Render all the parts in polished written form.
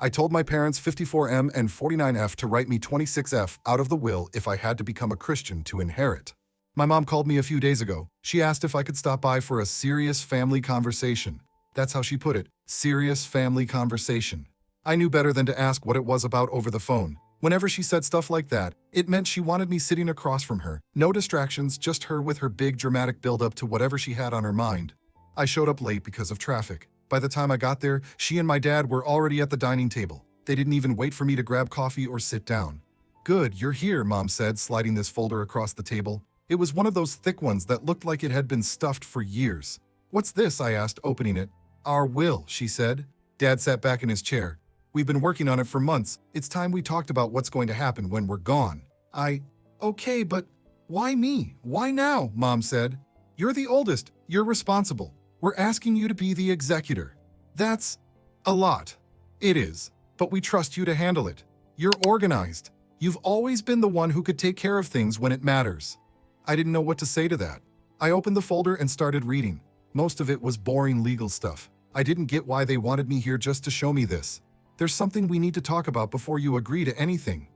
I told my parents 54M and 49F to write me 26F out of the will if I had to become a Christian to inherit. My mom called me a few days ago. She asked if I could stop by for a serious family conversation. That's how she put it, serious family conversation. I knew better than to ask what it was about over the phone. Whenever she said stuff like that, it meant she wanted me sitting across from her. No distractions, just her with her big dramatic build-up to whatever she had on her mind. I showed up late because of traffic. By the time I got there, she and my dad were already at the dining table. They didn't even wait for me to grab coffee or sit down. "Good, you're here," Mom said, sliding this folder across the table. It was one of those thick ones that looked like it had been stuffed for years. "What's this?" I asked, opening it. "Our will," she said. Dad sat back in his chair. "We've been working on it for months. It's time we talked about what's going to happen when we're gone." Okay, but why me? Why now?" Mom said. "You're the oldest. You're responsible. We're asking you to be the executor. That's a lot." "It is, but we trust you to handle it. You're organized. You've always been the one who could take care of things when it matters." I didn't know what to say to that. I opened the folder and started reading. Most of it was boring legal stuff. I didn't get why they wanted me here just to show me this. "There's something we need to talk about before you agree to anything."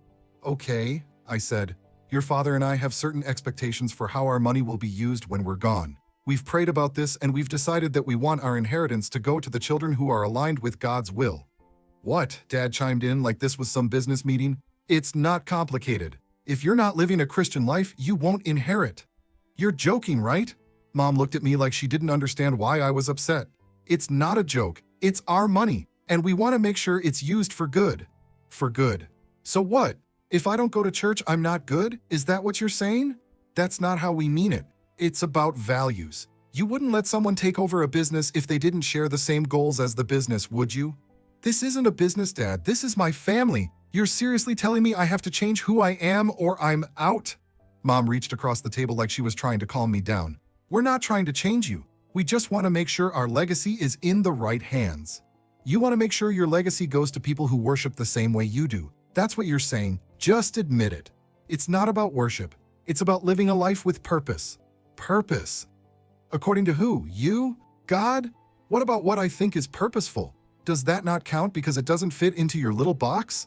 "Okay," I said. "Your father and I have certain expectations for how our money will be used when we're gone. We've prayed about this and we've decided that we want our inheritance to go to the children who are aligned with God's will." "What?" Dad chimed in like this was some business meeting. "It's not complicated. If you're not living a Christian life, you won't inherit." "You're joking, right?" Mom looked at me like she didn't understand why I was upset. "It's not a joke. It's our money, and we want to make sure it's used for good." "For good. So what? If I don't go to church, I'm not good? Is that what you're saying?" "That's not how we mean it. It's about values. You wouldn't let someone take over a business if they didn't share the same goals as the business, would you?" "This isn't a business, Dad. This is my family. You're seriously telling me I have to change who I am or I'm out?" Mom reached across the table like she was trying to calm me down. "We're not trying to change you. We just want to make sure our legacy is in the right hands. You want to make sure your legacy goes to people who worship the same way you do. That's what you're saying. Just admit it. It's not about worship. It's about living a life with purpose." "Purpose? According to who? You? God? What about what I think is purposeful? Does that not count because it doesn't fit into your little box?"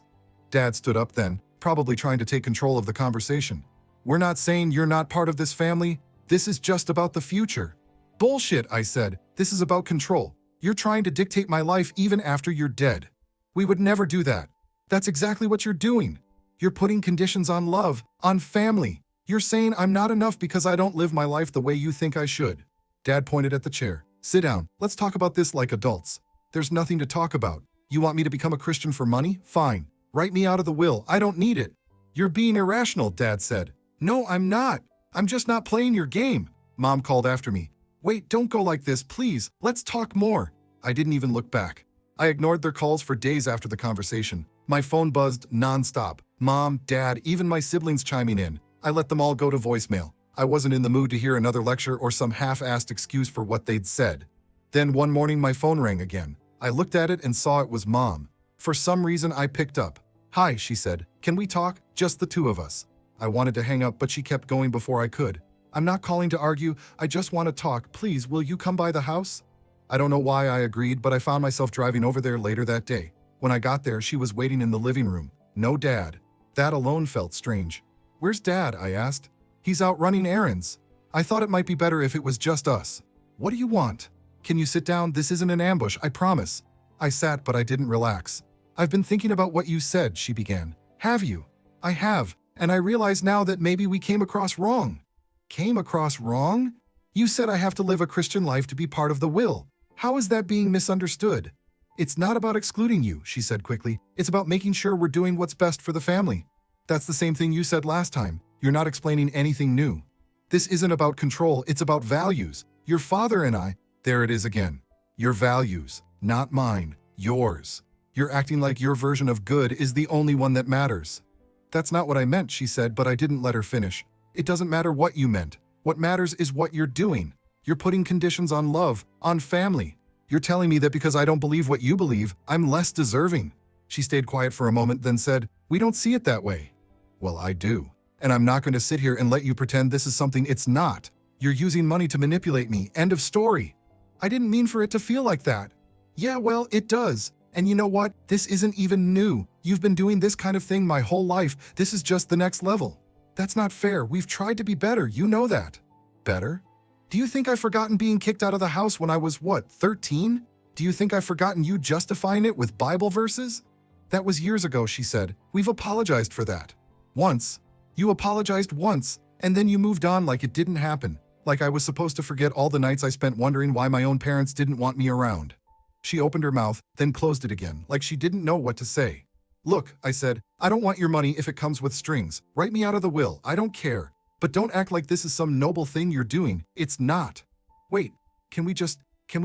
Dad stood up then, probably trying to take control of the conversation. "We're not saying you're not part of this family. This is just about the future." "Bullshit," I said. "This is about control. You're trying to dictate my life even after you're dead. We would never do that. That's exactly what you're doing. You're putting conditions on love, on family. You're saying I'm not enough because I don't live my life the way you think I should." Dad pointed at the chair. "Sit down. Let's talk about this like adults." "There's nothing to talk about. You want me to become a Christian for money? Fine. Write me out of the will. I don't need it." "You're being irrational," Dad said. "No, I'm not. I'm just not playing your game." Mom called after me. "Wait, don't go like this, please. Let's talk more." I didn't even look back. I ignored their calls for days after the conversation. My phone buzzed nonstop. Mom, Dad, even my siblings chiming in. I let them all go to voicemail. I wasn't in the mood to hear another lecture or some half-assed excuse for what they'd said. Then one morning my phone rang again. I looked at it and saw it was Mom. For some reason I picked up. "Hi," she said. "Can we talk? Just the two of us." I wanted to hang up, but she kept going before I could. "I'm not calling to argue. I just want to talk. Please, will you come by the house?" I don't know why I agreed, but I found myself driving over there later that day. When I got there, she was waiting in the living room. No Dad. That alone felt strange. "Where's Dad?" I asked. "He's out running errands." I thought it might be better if it was just us. "What do you want?" "Can you sit down? This isn't an ambush, I promise." I sat, but I didn't relax. "I've been thinking about what you said," she began. "Have you?" "I have, and I realize now that maybe we came across wrong." "Came across wrong?" "You said I have to live a Christian life to be part of the will. How is that being misunderstood?" "It's not about excluding you," she said quickly. "It's about making sure we're doing what's best for the family." "That's the same thing you said last time. You're not explaining anything new." "This isn't about control, it's about values. Your father and I—" There it is again. "Your values, not mine, yours. You're acting like your version of good is the only one that matters." "That's not what I meant," she said, but I didn't let her finish. "It doesn't matter what you meant. What matters is what you're doing. You're putting conditions on love, on family. You're telling me that because I don't believe what you believe, I'm less deserving." She stayed quiet for a moment, then said, "We don't see it that way." "Well, I do. And I'm not going to sit here and let you pretend this is something it's not. You're using money to manipulate me. End of story." "I didn't mean for it to feel like that." "Yeah, well, it does. And you know what? This isn't even new. You've been doing this kind of thing my whole life. This is just the next level. That's not fair. We've tried to be better. You know that. Better? Do you think I've forgotten being kicked out of the house when I was, 13? Do you think I've forgotten you justifying it with Bible verses? That was years ago, she said. We've apologized for that. Once. You apologized once, and then you moved on like it didn't happen. Like I was supposed to forget all the nights I spent wondering why my own parents didn't want me around. She opened her mouth, then closed it again, like she didn't know what to say. Look, I said, I don't want your money if it comes with strings. Write me out of the will. I don't care. But don't act like this is some noble thing you're doing. It's not. Wait, can we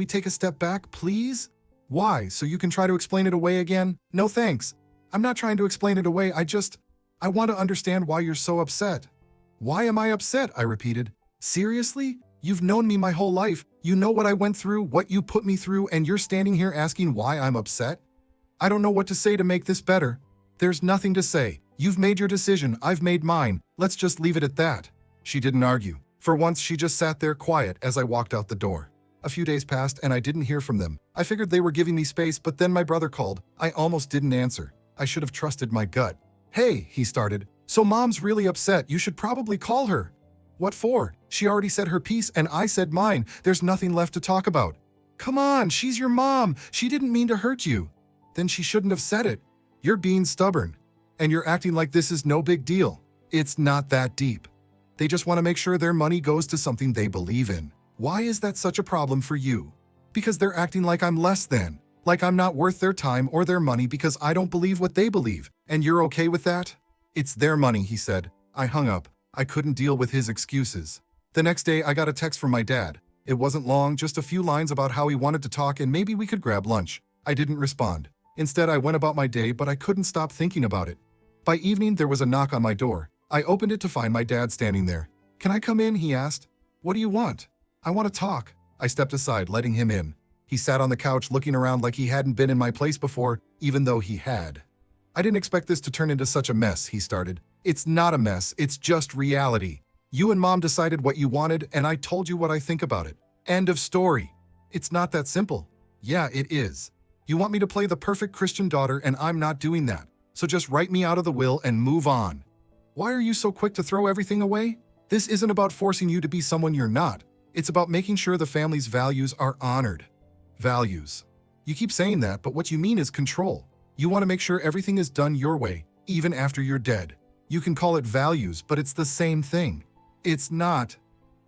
take a step back, please? Why? So you can try to explain it away again? No thanks. I'm not trying to explain it away. I want to understand why you're so upset. Why am I upset? I repeated. Seriously? You've known me my whole life. You know what I went through, what you put me through, and you're standing here asking why I'm upset? I don't know what to say to make this better. There's nothing to say. You've made your decision. I've made mine. Let's just leave it at that. She didn't argue. For once, she just sat there quiet as I walked out the door. A few days passed and I didn't hear from them. I figured they were giving me space, but then my brother called. I almost didn't answer. I should have trusted my gut. Hey, he started. So mom's really upset. You should probably call her. What for? She already said her piece and I said mine. There's nothing left to talk about. Come on, she's your mom. She didn't mean to hurt you. Then she shouldn't have said it. You're being stubborn. And you're acting like this is no big deal. It's not that deep. They just want to make sure their money goes to something they believe in. Why is that such a problem for you? Because they're acting like I'm less than. Like I'm not worth their time or their money because I don't believe what they believe. And you're okay with that? It's their money, he said. I hung up. I couldn't deal with his excuses. The next day, I got a text from my dad. It wasn't long, just a few lines about how he wanted to talk and maybe we could grab lunch. I didn't respond. Instead, I went about my day, but I couldn't stop thinking about it. By evening, there was a knock on my door. I opened it to find my dad standing there. Can I come in? He asked. What do you want? I want to talk. I stepped aside, letting him in. He sat on the couch looking around like he hadn't been in my place before, even though he had. I didn't expect this to turn into such a mess, he started. It's not a mess, it's just reality. You and mom decided what you wanted, and I told you what I think about it. End of story. It's not that simple. Yeah, it is. You want me to play the perfect Christian daughter, and I'm not doing that. So just write me out of the will and move on. Why are you so quick to throw everything away? This isn't about forcing you to be someone you're not. It's about making sure the family's values are honored. Values. You keep saying that, but what you mean is control. You want to make sure everything is done your way, even after you're dead. You can call it values, but it's the same thing. It's not.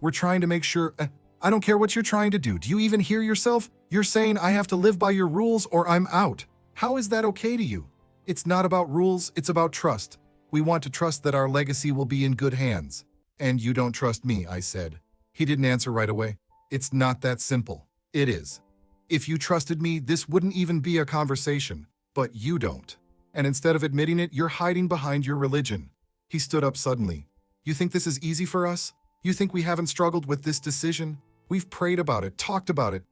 We're trying to make sure... I don't care what you're trying to do. Do you even hear yourself? You're saying I have to live by your rules or I'm out. How is that okay to you? It's not about rules, it's about trust. We want to trust that our legacy will be in good hands. And you don't trust me, I said. He didn't answer right away. It's not that simple. It is. If you trusted me, this wouldn't even be a conversation. But you don't. And instead of admitting it, you're hiding behind your religion. He stood up suddenly. You think this is easy for us? You think we haven't struggled with this decision? We've prayed about it, talked about it.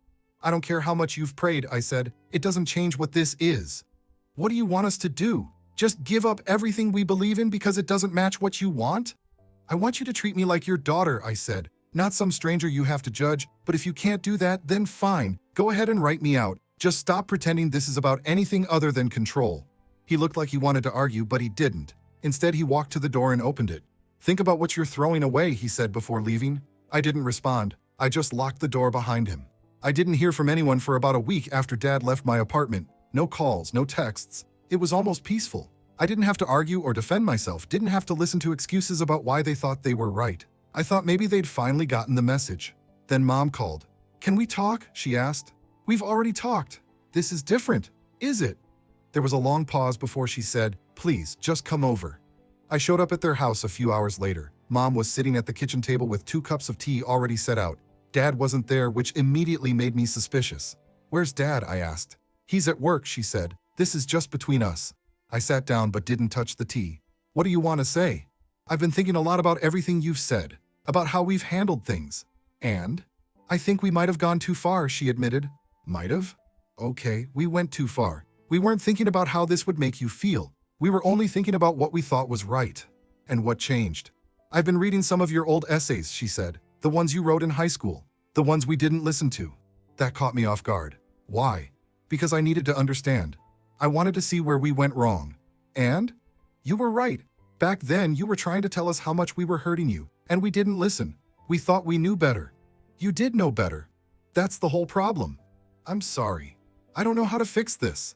I don't care how much you've prayed, I said. It doesn't change what this is. What do you want us to do? Just give up everything we believe in because it doesn't match what you want? I want you to treat me like your daughter, I said. Not some stranger you have to judge, but if you can't do that, then fine. Go ahead and write me out. Just stop pretending this is about anything other than control. He looked like he wanted to argue, but he didn't. Instead, he walked to the door and opened it. Think about what you're throwing away, he said before leaving. I didn't respond. I just locked the door behind him. I didn't hear from anyone for about a week after Dad left my apartment. No calls, no texts. It was almost peaceful. I didn't have to argue or defend myself, didn't have to listen to excuses about why they thought they were right. I thought maybe they'd finally gotten the message. Then Mom called. Can we talk? She asked. We've already talked. This is different, is it? There was a long pause before she said, please, just come over. I showed up at their house a few hours later. Mom was sitting at the kitchen table with 2 cups of tea already set out. Dad wasn't there, which immediately made me suspicious. Where's Dad? I asked. He's at work, she said. This is just between us. I sat down but didn't touch the tea. What do you want to say? I've been thinking a lot about everything you've said, about how we've handled things. And? I think we might have gone too far, she admitted. Might have? Okay, we went too far. We weren't thinking about how this would make you feel. We were only thinking about what we thought was right. And what changed? I've been reading some of your old essays, she said. The ones you wrote in high school. The ones we didn't listen to. That caught me off guard. Why? Because I needed to understand. I wanted to see where we went wrong. And? You were right. Back then, you were trying to tell us how much we were hurting you, and we didn't listen. We thought we knew better. You did know better. That's the whole problem. I'm sorry. I don't know how to fix this.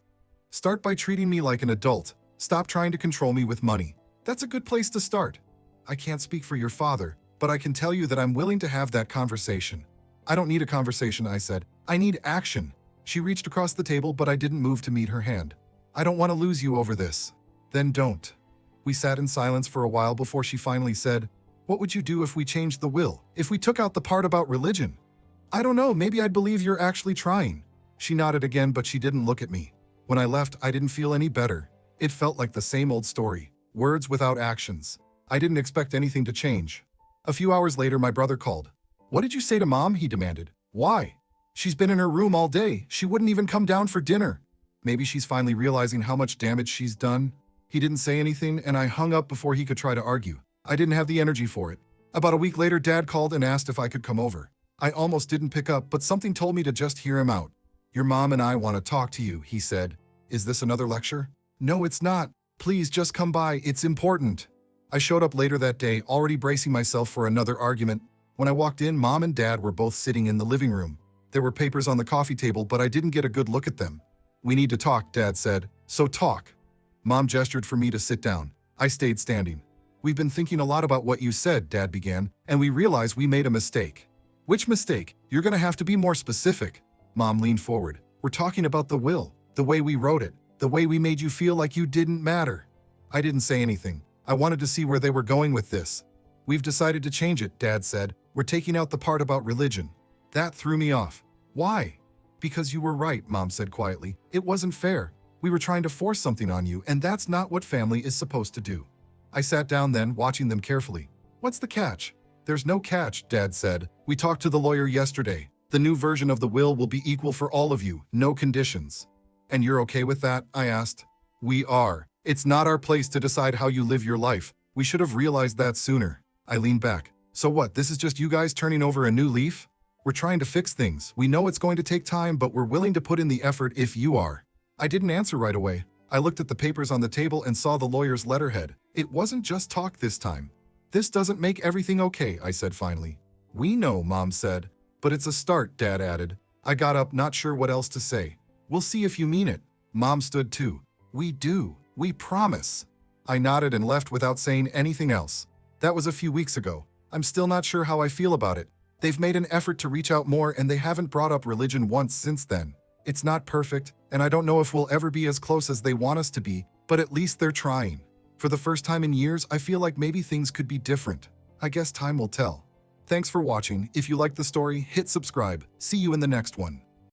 Start by treating me like an adult. Stop trying to control me with money. That's a good place to start. I can't speak for your father, but I can tell you that I'm willing to have that conversation. I don't need a conversation, I said. I need action. She reached across the table, but I didn't move to meet her hand. I don't want to lose you over this. Then don't. We sat in silence for a while before she finally said, "What would you do if we changed the will? If we took out the part about religion?" "I don't know, maybe I'd believe you're actually trying." She nodded again, but she didn't look at me. When I left, I didn't feel any better. It felt like the same old story. Words without actions. I didn't expect anything to change. A few hours later, my brother called. "What did you say to Mom?" he demanded. "Why? She's been in her room all day. She wouldn't even come down for dinner." Maybe she's finally realizing how much damage she's done. He didn't say anything, and I hung up before he could try to argue. I didn't have the energy for it. About a week later, Dad called and asked if I could come over. I almost didn't pick up, but something told me to just hear him out. "Your mom and I want to talk to you," he said. "Is this another lecture?" "No, it's not. Please just come by. It's important." I showed up later that day, already bracing myself for another argument. When I walked in, Mom and Dad were both sitting in the living room. There were papers on the coffee table, but I didn't get a good look at them. "We need to talk," Dad said. "So talk." Mom gestured for me to sit down. I stayed standing. "We've been thinking a lot about what you said," Dad began, "and we realized we made a mistake." "Which mistake? You're gonna have to be more specific." Mom leaned forward. "We're talking about the will, the way we wrote it, the way we made you feel like you didn't matter." I didn't say anything. I wanted to see where they were going with this. "We've decided to change it," Dad said. "We're taking out the part about religion." That threw me off. "Why?" "Because you were right," Mom said quietly. "It wasn't fair. We were trying to force something on you, and that's not what family is supposed to do." I sat down then, watching them carefully. "What's the catch?" "There's no catch," Dad said. "We talked to the lawyer yesterday. The new version of the will be equal for all of you, no conditions." "And you're okay with that?" I asked. "We are. It's not our place to decide how you live your life. We should have realized that sooner." I leaned back. "So what, this is just you guys turning over a new leaf?" "We're trying to fix things. We know it's going to take time, but we're willing to put in the effort if you are." I didn't answer right away. I looked at the papers on the table and saw the lawyer's letterhead. It wasn't just talk this time. "This doesn't make everything okay," I said finally. "We know," Mom said. "But it's a start," Dad added. I got up, not sure what else to say. "We'll see if you mean it." Mom stood too. "We do. We promise." I nodded and left without saying anything else. That was a few weeks ago. I'm still not sure how I feel about it. They've made an effort to reach out more, and they haven't brought up religion once since then. It's not perfect, and I don't know if we'll ever be as close as they want us to be, but at least they're trying. For the first time in years, I feel like maybe things could be different. I guess time will tell. Thanks for watching. If you liked the story, hit subscribe. See you in the next one.